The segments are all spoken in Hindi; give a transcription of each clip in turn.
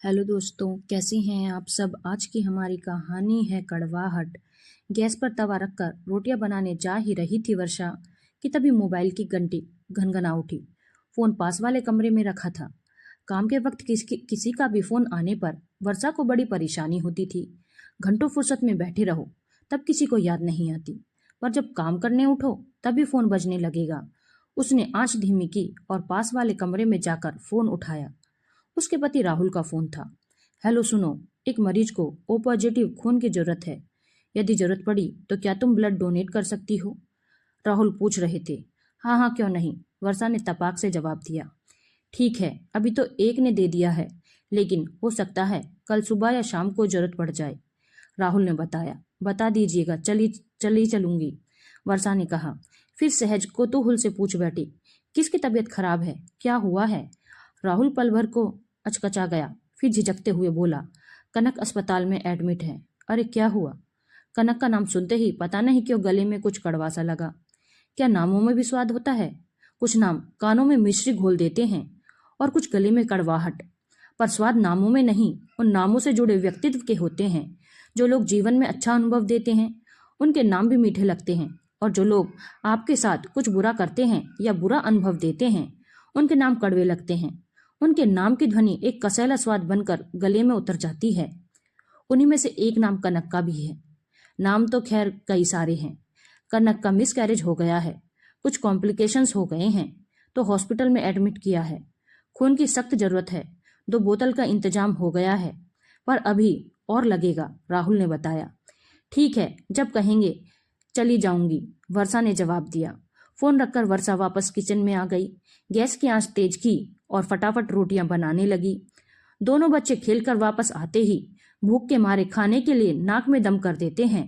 हेलो दोस्तों, कैसी हैं आप सब। आज की हमारी कहानी है कड़वाहट। गैस पर तवा रखकर रोटियां बनाने जा ही रही थी वर्षा कि तभी मोबाइल की घंटी घनघना उठी। फोन पास वाले कमरे में रखा था। काम के वक्त किसी का भी फोन आने पर वर्षा को बड़ी परेशानी होती थी। घंटों फुर्सत में बैठे रहो तब किसी को याद नहीं आती, पर जब काम करने उठो तभी फोन बजने लगेगा। उसने आंच धीमी की और पास वाले कमरे में जाकर फोन उठाया। उसके पति राहुल का फोन था। हेलो सुनो, एक मरीज को ओ पॉजिटिव खून की जरूरत है। यदि जरूरत पड़ी तो क्या तुम ब्लड डोनेट कर सकती हो? राहुल पूछ रहे थे। हाँ हाँ, क्यों नहीं, वर्षा ने तपाक से जवाब दिया। ठीक है, अभी तो एक ने दे दिया है, लेकिन हो सकता है कल सुबह या शाम को जरूरत पड़ जाए। राहुल ने बताया। बता दीजिएगा, चली चलूंगी, वर्षा ने कहा। फिर सहज कौतूहल से पूछ बैठी, किसकी तबीयत खराब है, क्या हुआ है? राहुल पल भर को अचकचा गया, फिर झिझकते हुए बोला, कनक अस्पताल में एडमिट है। अरे क्या हुआ? कनक का नाम सुनते ही पता नहीं क्यों गले में कुछ कड़वा सा लगा। क्या नामों में भी स्वाद होता है? कुछ नाम कानों में मिश्री घोल देते हैं और कुछ गले में कड़वाहट। पर स्वाद नामों में नहीं, उन नामों से जुड़े व्यक्तित्व के होते हैं। जो लोग जीवन में अच्छा अनुभव देते हैं उनके नाम भी मीठे लगते हैं, और जो लोग आपके साथ कुछ बुरा करते हैं या बुरा अनुभव देते हैं उनके नाम कड़वे लगते हैं। उनके नाम की ध्वनि एक कसैला स्वाद बनकर गले में उतर जाती है। उन्हीं में से एक नाम कनक का भी है। नाम तो खैर कई सारे हैं। कनक का मिसकैरेज हो गया है, कुछ कॉम्प्लिकेशंस हो गए हैं, तो हॉस्पिटल में एडमिट किया है। खून की सख्त जरूरत है। 2 बोतल का इंतजाम हो गया है, पर अभी और लगेगा, राहुल ने बताया। ठीक है, जब कहेंगे चली जाऊंगी, वर्षा ने जवाब दिया। फोन रखकर वर्षा वापस किचन में आ गई। गैस की आंच तेज की और फटाफट रोटियां बनाने लगी। दोनों बच्चे खेलकर वापस आते ही भूख के मारे खाने के लिए नाक में दम कर देते हैं।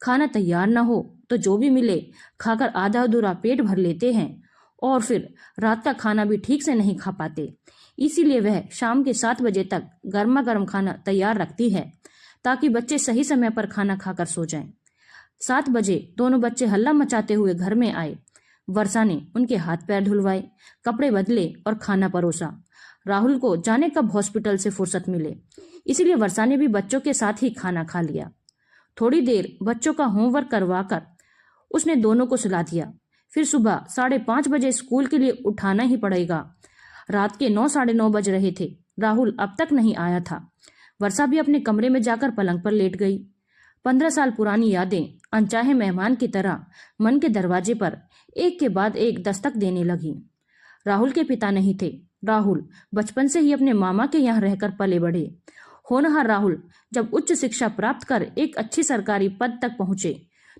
खाना तैयार न हो तो जो भी मिले खाकर आधा अधूरा पेट भर लेते हैं, और फिर रात का खाना भी ठीक से नहीं खा पाते। इसीलिए वह शाम के 7 बजे तक गर्मा गर्म खाना तैयार रखती है, ताकि बच्चे सही समय पर खाना खाकर सो जाएं। 7 बजे दोनों बच्चे हल्ला मचाते हुए घर में आए। वर्षा ने उनके हाथ पैर धुलवाए, कपड़े बदले और खाना परोसा। राहुल को जाने कब हॉस्पिटल से फुर्सत मिले, इसीलिए वर्षा ने भी बच्चों के साथ ही खाना खा लिया। थोड़ी देर बच्चों का होमवर्क करवाकर उसने दोनों को सुला दिया। फिर सुबह 5:30 बजे स्कूल के लिए उठाना ही पड़ेगा। रात के 9 साढ़े 9 बज रहे थे। राहुल अब तक नहीं आया था। वर्षा भी अपने कमरे में जाकर पलंग पर लेट गई। 15 साल पुरानी यादें अनचाहे मेहमान की तरह मन के दरवाजे पर एक के बाद एक दस्तक देने लगी। राहुल के पिता नहीं थे। राहुल बचपन से ही अपने मामा के यहाँ रहकर पले बढ़े। होनहार राहुल जब उच्च शिक्षा प्राप्त कर एक अच्छी सरकारी पद तक पहुंचे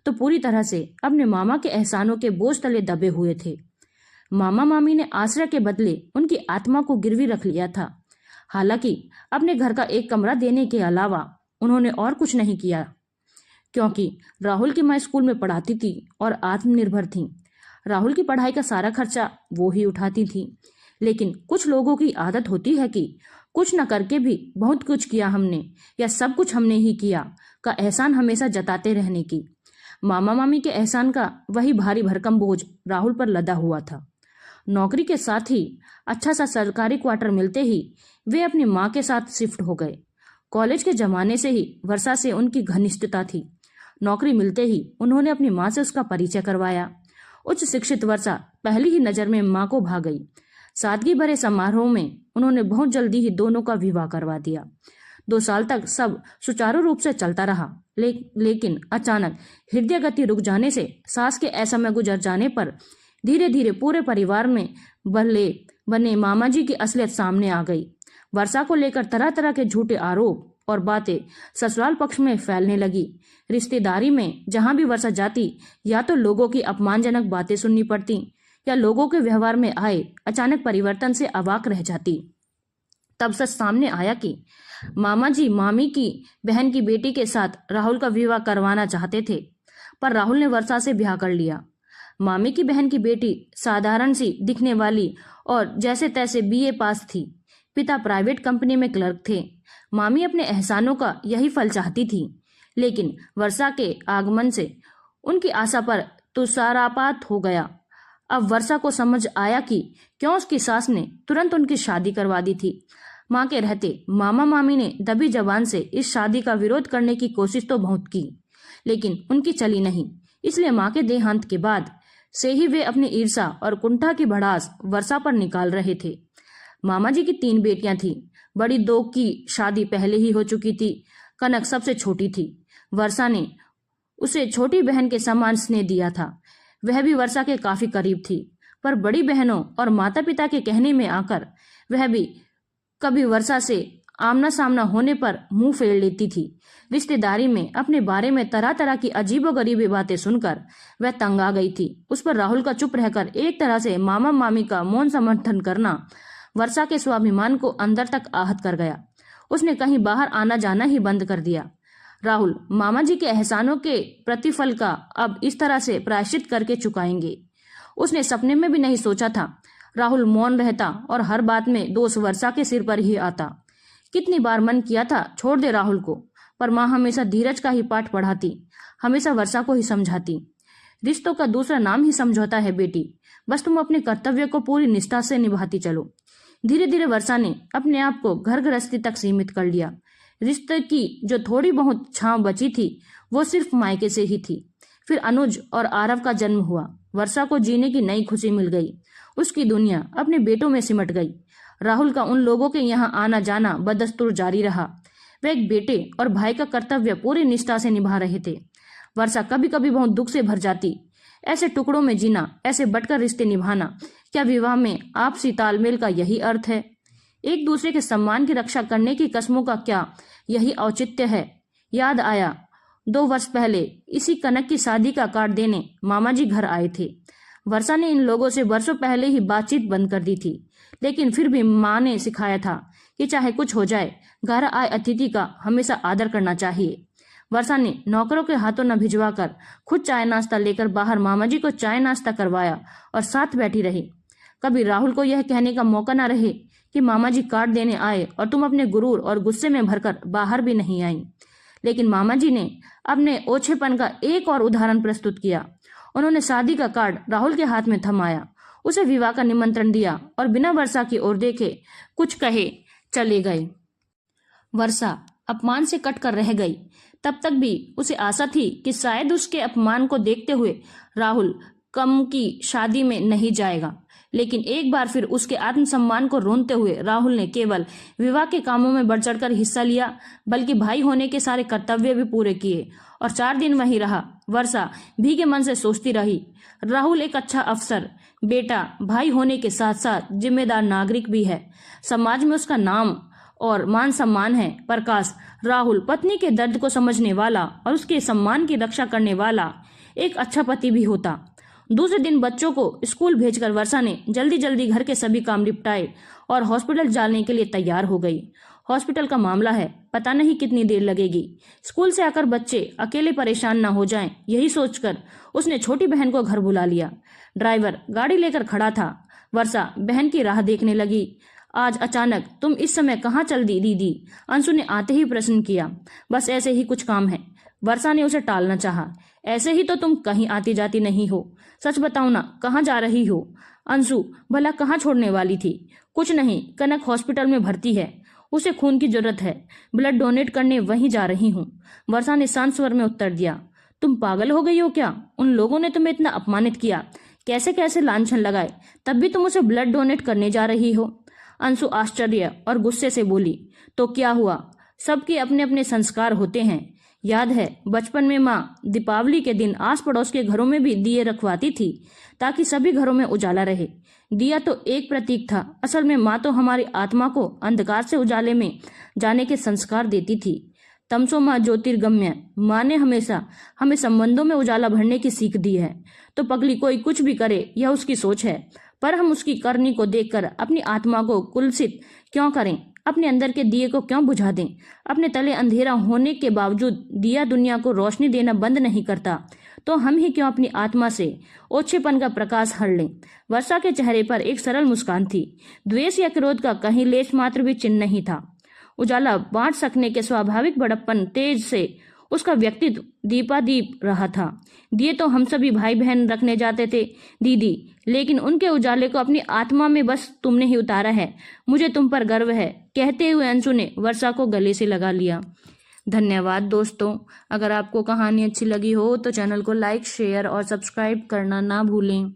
तो पूरी तरह से अपने मामा के एहसानों के बोझ तले दबे हुए थे। मामा मामी ने आश्रय के बदले उनकी आत्मा को गिरवी रख लिया था। हालांकि अपने घर का एक कमरा देने के अलावा उन्होंने और कुछ नहीं किया, क्योंकि राहुल की माँ स्कूल में पढ़ाती थी और आत्मनिर्भर थी। राहुल की पढ़ाई का सारा खर्चा वो ही उठाती थी। लेकिन कुछ लोगों की आदत होती है कि कुछ न करके भी बहुत कुछ किया हमने, या सब कुछ हमने ही किया का एहसान हमेशा जताते रहने की। मामा मामी के एहसान का वही भारी भरकम बोझ राहुल पर लदा हुआ था। नौकरी के साथ ही अच्छा सा सरकारी क्वार्टर मिलते ही वे अपनी माँ के साथ शिफ्ट हो गए। कॉलेज के जमाने से ही वर्षा से उनकी घनिष्ठता थी। नौकरी मिलते ही उन्होंने अपनी माँ से उसका परिचय करवाया। उच्च शिक्षित वर्षा पहली ही नजर में माँ को भा गई। सादगी भरे समारोह में उन्होंने बहुत जल्दी ही दोनों का विवाह करवा दिया। 2 साल तक सब सुचारू रूप से चलता रहा, लेकिन अचानक हृदय गति रुक जाने से, सास के असमय गुजर जाने पर धीरे धीरे पूरे परिवार में बल्ले बने मामा जी की असलियत सामने आ गई। वर्षा को लेकर तरह तरह के झूठे आरोप और बातें ससुराल पक्ष में फैलने लगी। रिश्तेदारी में जहां भी वर्षा जाती, या तो लोगों की अपमानजनक बातें सुननी पड़ती, या लोगों के व्यवहार में आए अचानक परिवर्तन से अवाक रह जाती। तब सच सामने आया कि मामा जी मामी की बहन की बेटी के साथ राहुल का विवाह करवाना चाहते थे, पर राहुल ने वर्षा से ब्याह कर लिया। मामी की बहन की बेटी साधारण सी दिखने वाली और जैसे तैसे बीए पास थी। पिता प्राइवेट कंपनी में क्लर्क थे। मामी अपने एहसानों का यही फल चाहती थी, लेकिन वर्षा के आगमन से उनकी आशा पर तुषारपात हो गया। अब वर्षा को समझ आया कि क्यों उसकी सास ने तुरंत उनकी शादी करवा दी थी। माँ के रहते मामा मामी ने दबी जबान से इस शादी का विरोध करने की कोशिश तो बहुत की, लेकिन उनकी चली नहीं। इसलिए माँ के देहांत के बाद से ही वे अपनी ईर्षा और कुंठा की भड़ास वर्षा पर निकाल रहे थे। मामा जी की 3 बेटियां थीं। बड़ी 2 की शादी पहले ही हो चुकी थी। कनक सबसे छोटी थी। वर्षा ने उसे छोटी बहन के समान स्नेह दिया था। वह भी वर्षा के काफी करीब थी, पर बड़ी बहनों और माता पिता के कहने में आकर वह भी कभी वर्षा से आमना सामना होने पर मुंह फेर लेती थी। रिश्तेदारी में अपने बारे में तरह तरह की अजीबोगरीबी बातें सुनकर वह तंग आ गई थी। उस पर राहुल का चुप रहकर एक तरह से मामा मामी का मौन समर्थन करना वर्षा के स्वाभिमान को अंदर तक आहत कर गया। उसने कहीं बाहर आना जाना ही बंद कर दिया। राहुल मामा जी के एहसानों के प्रतिफल का अब इस तरह से प्रायश्चित करके चुकाएंगे। उसने सपने में भी नहीं सोचा था राहुल मौन रहता और हर बात में दोष वर्षा के सिर पर ही आता। कितनी बार मन किया था छोड़ दे राहुल को, पर माँ हमेशा धीरज का ही पाठ पढ़ाती, हमेशा वर्षा को ही समझाती। रिश्तों का दूसरा नाम ही समझौता है बेटी, बस तुम अपने कर्तव्य को पूरी निष्ठा से निभाती चलो। धीरे धीरे वर्षा ने अपने आप को घर गृहस्थी तक सीमित कर लिया। रिश्ते की जो थोड़ी बहुत छांव बची थी वो सिर्फ मायके से ही थी। फिर अनुज और आरव का जन्म हुआ। वर्षा को जीने की नई खुशी मिल गई। उसकी दुनिया अपने बेटों में सिमट गई। राहुल का उन लोगों के यहाँ आना जाना बदस्तूर जारी रहा। वे एक बेटे और भाई का कर्तव्य पूरी निष्ठा से निभा रहे थे। वर्षा कभी कभी बहुत दुख से भर जाती। ऐसे टुकड़ों में जीना, ऐसे बटकर रिश्ते निभाना, क्या विवाह में आपसी तालमेल का यही अर्थ है? एक दूसरे के सम्मान की रक्षा करने की कस्मों का क्या यही औचित्य है? याद आया 2 वर्ष पहले इसी कनक की शादी का कार्ड देने मामा जी घर आए थे। वर्षा ने इन लोगों से वर्षों पहले ही बातचीत बंद कर दी थी, लेकिन फिर भी माँ ने सिखाया था कि चाहे कुछ हो जाए, घर आए अतिथि का हमेशा आदर करना चाहिए। वर्षा ने नौकरों के हाथों न भिजवाकर खुद चाय नाश्ता लेकर बाहर मामा जी को चाय नाश्ता करवाया और साथ बैठी रही। कभी राहुल को यह कहने का मौका न रहे कि मामा जी कार्ड देने आए और तुम अपने गुरूर और गुस्से में भरकर बाहर भी नहीं आई। लेकिन मामा जी ने अपने ओछेपन का एक और उदाहरण प्रस्तुत किया। उन्होंने शादी का कार्ड राहुल के हाथ में थमाया, उसे विवाह का निमंत्रण दिया और बिना वर्षा की ओर देखे कुछ कहे चले गए। वर्षा अपमान से कट कर रह गई। तब तक भी उसे आशा थी कि शायद उसके अपमान को देखते हुए राहुल कम की शादी में नहीं जाएगा। लेकिन एक बार फिर उसके आत्मसम्मान को रोनते हुए राहुल ने केवल विवाह के कामों में बढ़ चढ़कर हिस्सा लिया, बल्कि भाई होने के सारे कर्तव्य भी पूरे किए और 4 दिन वहीं रहा। वर्षा भीगे मन से सोचती रही, राहुल एक अच्छा अफसर, बेटा, भाई होने के साथ साथ जिम्मेदार नागरिक भी है। समाज में उसका नाम और मान सम्मान है। प्रकाश राहुल पत्नी के दर्द को समझने वाला और उसके सम्मान की रक्षा करने वाला एक अच्छा पति भी होता। दूसरे दिन बच्चों को स्कूल भेजकर वर्षा ने जल्दी जल्दी घर के सभी काम निपटाए और हॉस्पिटल जाने के लिए तैयार हो गई। हॉस्पिटल का मामला है, पता नहीं कितनी देर लगेगी। स्कूल से आकर बच्चे अकेले परेशान ना हो जाएं, यही सोचकर उसने छोटी बहन को घर बुला लिया। ड्राइवर गाड़ी लेकर खड़ा था। वर्षा बहन की राह देखने लगी। आज अचानक तुम इस समय कहाँ चल दी दीदी? अंशु ने आते ही प्रश्न किया। बस ऐसे ही कुछ काम है। वर्षा ने उसे टालना चाहा। ऐसे ही तो तुम कहीं आती जाती नहीं हो, सच बताओ ना, कहाँ जा रही हो? अंशु भला कहाँ छोड़ने वाली थी? कुछ नहीं, कनक हॉस्पिटल में भर्ती है, उसे खून की जरूरत है, ब्लड डोनेट करने वहीं जा रही हूँ। वर्षा ने शांत स्वर में उत्तर दिया। तुम पागल हो गई हो क्या? उन लोगों ने तुम्हें इतना अपमानित किया, कैसे कैसे लांछन लगाए, तब भी तुम उसे ब्लड डोनेट करने जा रही हो? अंशु आश्चर्य और गुस्से से बोली। तो क्या हुआ, सबके अपने अपने संस्कार होते हैं। याद है बचपन में माँ दीपावली के दिन आस पड़ोस के घरों में भी दिए रखवाती थी ताकि सभी घरों में उजाला रहे। दिया तो एक प्रतीक था, असल में माँ तो हमारी आत्मा को अंधकार से उजाले में जाने के संस्कार देती थी। तमसो माँ ज्योतिर्गम्य, माँ ने हमेशा हमें संबंधों में उजाला भरने की सीख दी है। तो पगली कोई कुछ भी करे यह उसकी सोच है, पर हम उसकी करनी को देखकर अपनी आत्मा को कुलसित क्यों करें? अपने अंदर के दिए को क्यों बुझा दें? अपने तले अंधेरा होने के बावजूद दिया दुनिया को रोशनी देना बंद नहीं करता, तो हम ही क्यों अपनी आत्मा से ओछेपन का प्रकाश हर लें? वर्षा के चेहरे पर एक सरल मुस्कान थी। द्वेष या क्रोध का कहीं लेश मात्र भी चिन्ह नहीं था। उजाला बांट सकने के स्वाभाविक बड़प्पन तेज से उसका व्यक्तित्व दीपादीप रहा था। दिए तो हम सभी भाई बहन रखने जाते थे दीदी, लेकिन उनके उजाले को अपनी आत्मा में बस तुमने ही उतारा है। मुझे तुम पर गर्व है, कहते हुए अंशु ने वर्षा को गले से लगा लिया। धन्यवाद दोस्तों। अगर आपको कहानी अच्छी लगी हो तो चैनल को लाइक, शेयर और सब्सक्राइब करना ना भूलें।